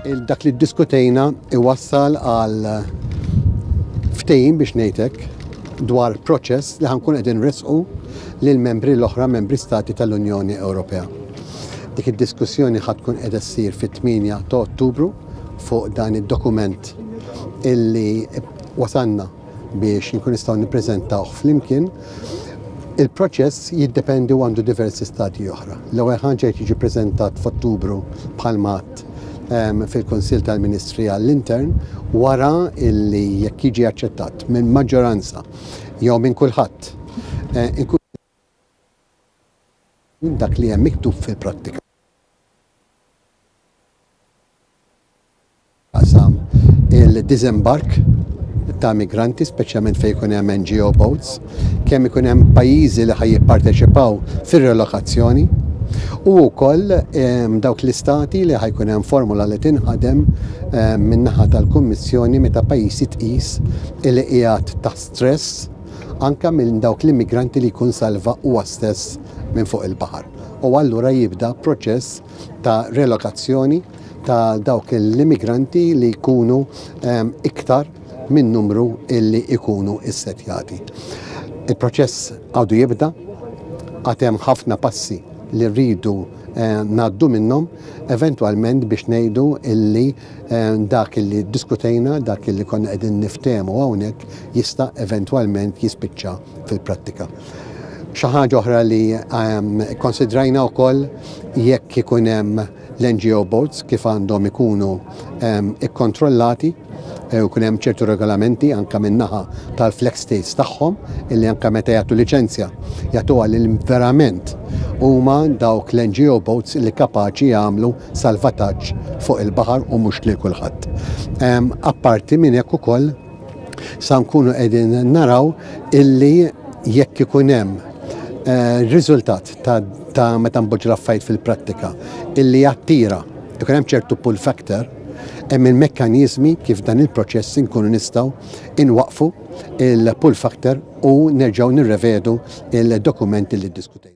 Dak li ddiskutejna iwassal għal ftehim biex ngħidlek dwar proċess li ħankun qegħdin nresqu lil membri l-oħra membri stati tal-Unjoni Ewropea. Dik id-diskussjoni ħadd tkun qiegħda ssir fit-8 ta' Ottubru fuq dan id-dokument illi wasanna biex nkun nistgħu nippreżentawh flimkien. Il-proċess jiddependi u għandu diversi stadji oħra. L-ewwel ħaġa jiġi ppreżentat f'Ottubru bħalma fil-Kunsill tal-Ministri għall-Intern wara illi jekk jiġi aċċettat minn maġġoranza jew minn kulħadd dak li hemm miktub fil-prattika. Qasam il-disembark ta' migranti, speċjalment fejn ikun hemm NGO boats, kemm ikun hemm pajjiżi li ħajjipparteċipaw fir-relokazzjoni, u wkoll dawk l-istati li ħajkun hemm formula li tinħadem min-naħa tal-Kummissjoni meta pajjiż jitqis li qiegħed ta' stress anke minn dawk l-immigranti li jkun salva huwa stess minn fuq il-baħar. U allura jibda proċess ta' relokazzjoni ta' dawk l-immigranti li jkunu iktar minn numru illi ikunu issetjati. Il-proċess għadu jibda, għatem ħafna passi li rridu naddu minnhom eventualment biex ngħidu illi dak illi diskutejna, dak illi konna qegħdin niftehmu hawnhekk jista' eventualment jispiċċa fil-prattika. Xi ħaġa oħra li konsidrajna wkoll jekk ikun hemm l-NGO boats kif għandhom ikunu ikkontrollati u kun hemm ċertu regolamenti anke min-naħa tal-flex states tagħhom illi anke meta jagħtu liċenzja jagħtuha lil verament huma dawk l-NGO boats li kapaċi jagħmlu salvataġġ fuq il-baħar u mhux lil kulħadd. Apparti minn hekk ukoll sa nkunu qegħdin naraw illi jekk ikun hemm riżultat ta' meta npoġġu l-affarijiet fil-prattika illi jattira ikun hemm ċertu pull factor hemm il-mekkaniżmi kif dan il-proċess inkunu nistgħu inwaqfu il-pull factor u nerġgħu nirrevedu il-dokumenti li ddiskutejna.